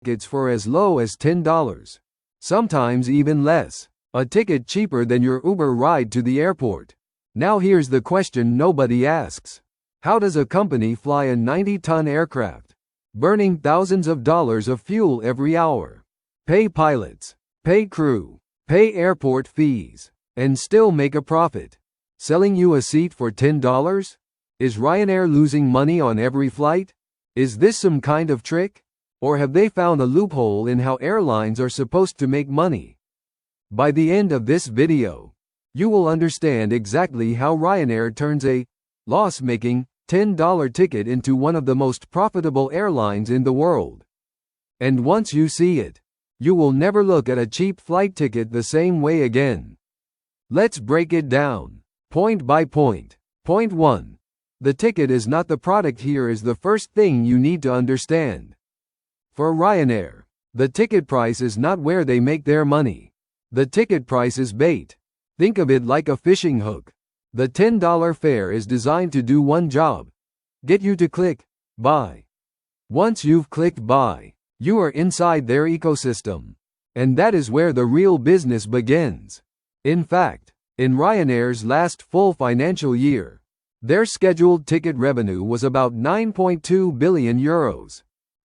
tickets for as low as $10. Sometimes even less. A ticket cheaper than your Uber ride to the airport. Now here's the question nobody asks. How does a company fly a 90-ton aircraft, burning thousands of dollars of fuel every hour, pay pilots, pay crew, pay airport fees, and still make a profit? Selling you a seat for $10? Is Ryanair losing money on every flight? Is this some kind of trick? Or have they found a loophole in how airlines are supposed to make money? By the end of this video, you will understand exactly how Ryanair turns a loss-making $10 ticket into one of the most profitable airlines in the world. And once you see it, you will never look at a cheap flight ticket the same way again. Let's break it down, point by point. Point 1. The ticket is not the product. Here is the first thing you need to understand. For Ryanair, the ticket price is not where they make their money. The ticket price is bait. Think of it like a fishing hook. The $10 fare is designed to do one job: get you to click buy. Once you've clicked buy, you are inside their ecosystem. And that is where the real business begins. In fact, in Ryanair's last full financial year, their scheduled ticket revenue was about €9.2 billion.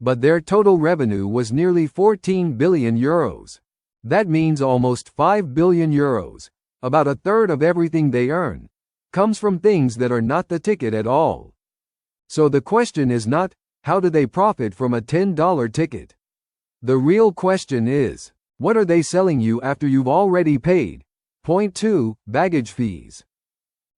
But their total revenue was nearly €14 billion. That means almost €5 billion, about a third of everything they earn, comes from things that are not the ticket at all. So the question is not, how do they profit from a $10 ticket? The real question is, what are they selling you after you've already paid? Point 2, baggage fees.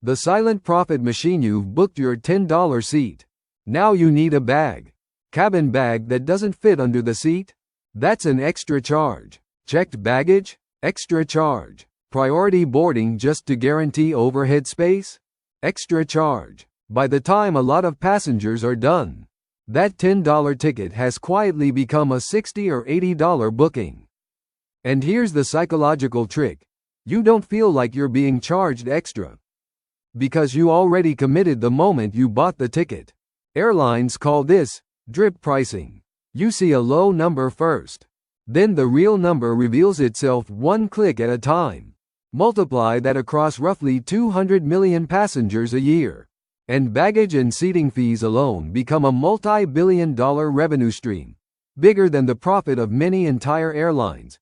The silent profit machine. You've booked your $10 seat. Now you need a bag. Cabin bag that doesn't fit under the seat? That's an extra charge. Checked baggage? Extra charge. Priority boarding just to guarantee overhead space? Extra charge. By the time a lot of passengers are done, that $10 ticket has quietly become a $60 or $80 booking. And here's the psychological trick. You don't feel like you're being charged extra, because you already committed the moment you bought the ticket. Airlines call this drip pricing. You see a low number first. Then the real number reveals itself one click at a time. Multiply that across roughly 200 million passengers a year, and baggage and seating fees alone become a multi-billion-dollar revenue stream, bigger than the profit of many entire airlines.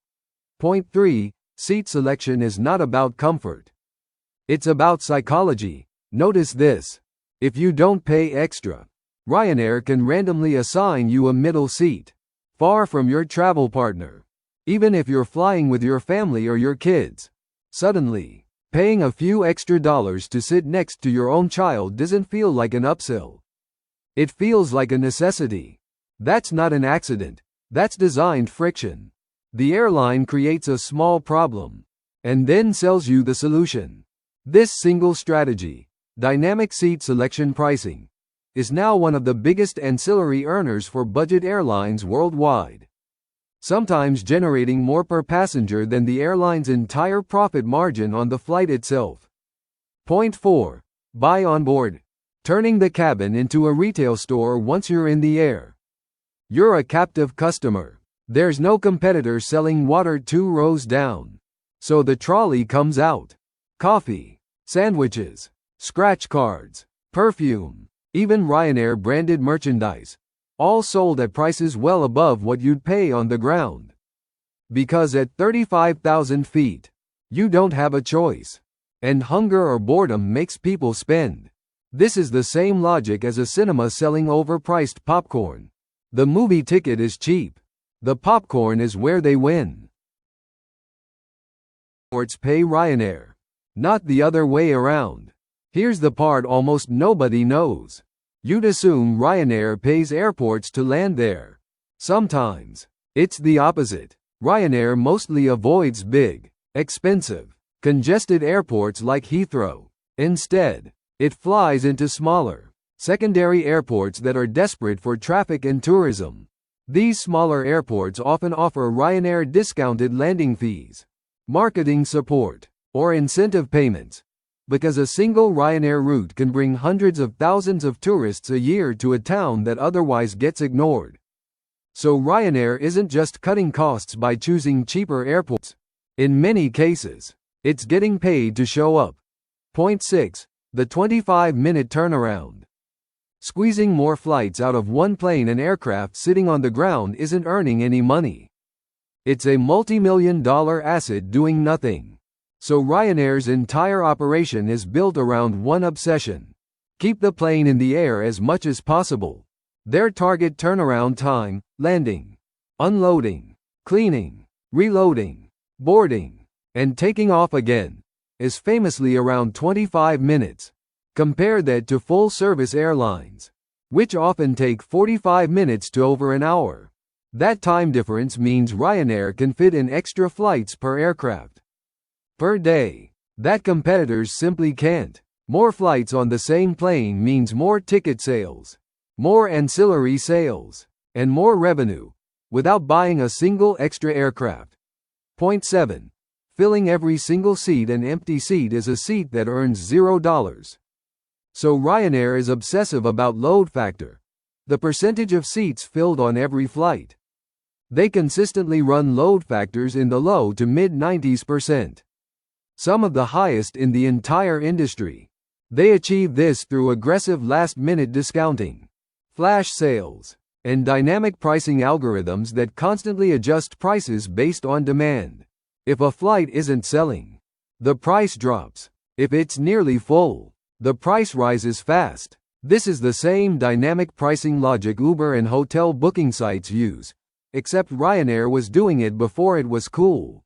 Point 3. Seat selection is not about comfort. It's about psychology. Notice this. If you don't pay extra, Ryanair can randomly assign you a middle seat, far from your travel partner. Even if you're flying with your family or your kids, suddenly, paying a few extra dollars to sit next to your own child doesn't feel like an upsell. It feels like a necessity. That's not an accident. That's designed friction. The airline creates a small problem, and then sells you the solution. This single strategy, dynamic seat selection pricing, is now one of the biggest ancillary earners for budget airlines worldwide, sometimes generating more per passenger than the airline's entire profit margin on the flight itself. Point 4. Buy on board. Turning the cabin into a retail store. Once you're in the air, you're a captive customer. There's no competitor selling water 2 rows down. So the trolley comes out. Coffee, sandwiches, scratch cards, perfume, even Ryanair branded merchandise, all sold at prices well above what you'd pay on the ground. Because at 35,000 feet, you don't have a choice. And hunger or boredom makes people spend. This is the same logic as a cinema selling overpriced popcorn. The movie ticket is cheap. The popcorn is where they win. Airports pay Ryanair, not the other way around. Here's the part almost nobody knows. You'd assume Ryanair pays airports to land there. Sometimes, it's the opposite. Ryanair mostly avoids big, expensive, congested airports like Heathrow. Instead, it flies into smaller, secondary airports that are desperate for traffic and tourism. These smaller airports often offer Ryanair discounted landing fees, marketing support, or incentive payments, because a single Ryanair route can bring hundreds of thousands of tourists a year to a town that otherwise gets ignored. So Ryanair isn't just cutting costs by choosing cheaper airports. In many cases, it's getting paid to show up. Point 6. The 25-minute turnaround. Squeezing more flights out of one plane and aircraft sitting on the ground isn't earning any money. It's a multi-million-dollar asset doing nothing. So Ryanair's entire operation is built around one obsession: keep the plane in the air as much as possible. Their target turnaround time, landing, unloading, cleaning, reloading, boarding, and taking off again, is famously around 25 minutes. Compare that to full-service airlines, which often take 45 minutes to over an hour. That time difference means Ryanair can fit in extra flights per aircraft per day that competitors simply can't. More flights on the same plane means more ticket sales, more ancillary sales, and more revenue, without buying a single extra aircraft. Point 7. Filling every single seat. An empty seat is a seat that earns $0. So Ryanair is obsessive about load factor, the percentage of seats filled on every flight. They consistently run load factors in the low to mid-90s%, some of the highest in the entire industry. They achieve this through aggressive last-minute discounting, flash sales, and dynamic pricing algorithms that constantly adjust prices based on demand. If a flight isn't selling, the price drops. If it's nearly full, the price rises fast. This is the same dynamic pricing logic Uber and hotel booking sites use, except Ryanair was doing it before it was cool.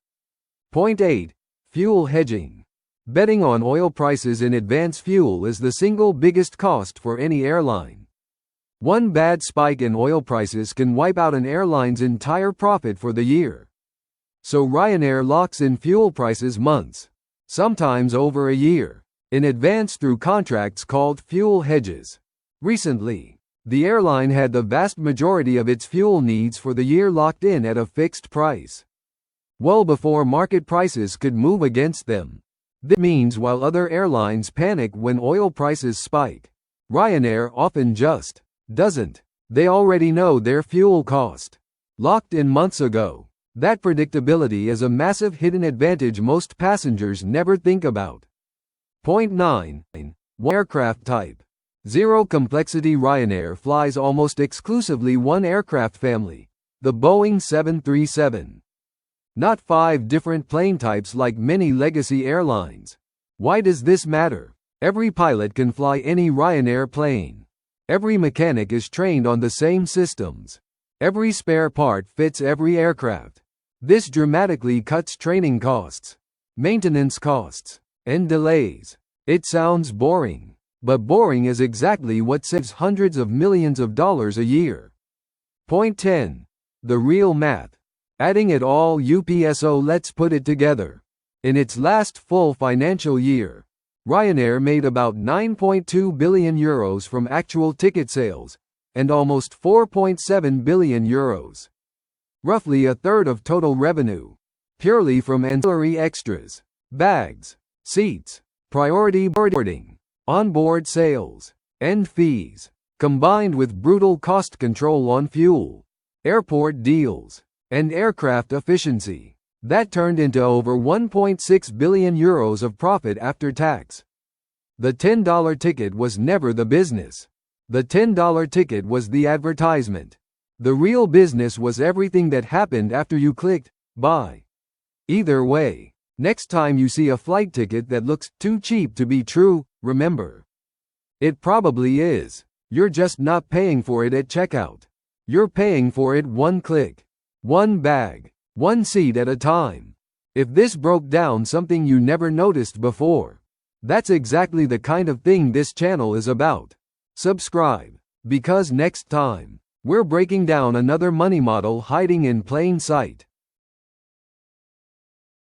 Point 8. Fuel hedging. Betting on oil prices in advance. Fuel is the single biggest cost for any airline. One bad spike in oil prices can wipe out an airline's entire profit for the year. So Ryanair locks in fuel prices months, sometimes over a year, in advance through contracts called fuel hedges. Recently, the airline had the vast majority of its fuel needs for the year locked in at a fixed price, well before market prices could move against them. This means while other airlines panic when oil prices spike, Ryanair often just doesn't. They already know their fuel cost, locked in months ago. That predictability is a massive hidden advantage most passengers never think about. Point 9. Aircraft type. Zero complexity. Ryanair flies almost exclusively one aircraft family, the Boeing 737. Not 5 different plane types like many legacy airlines. Why does this matter? Every pilot can fly any Ryanair plane. Every mechanic is trained on the same systems. Every spare part fits every aircraft. This dramatically cuts training costs, maintenance costs, and delays. It sounds boring, but boring is exactly what saves hundreds of millions of dollars a year. Point 10. The real math. Adding it all up. So let's put it together. In its last full financial year, Ryanair made about €9.2 billion from actual ticket sales, and almost €4.7 billion, roughly a third of total revenue, purely from ancillary extras, bags, seats, priority boarding, onboard sales, and fees, combined with brutal cost control on fuel, airport deals, and aircraft efficiency. That turned into over €1.6 billion of profit after tax. The $10 ticket was never the business. The $10 ticket was the advertisement. The real business was everything that happened after you clicked buy. Either way, next time you see a flight ticket that looks too cheap to be true, remember, it probably is. You're just not paying for it at checkout. You're paying for it one click, one bag, one seat at a time. If this broke down something you never noticed before, that's exactly the kind of thing this channel is about. Subscribe, because next time, we're breaking down another money model hiding in plain sight.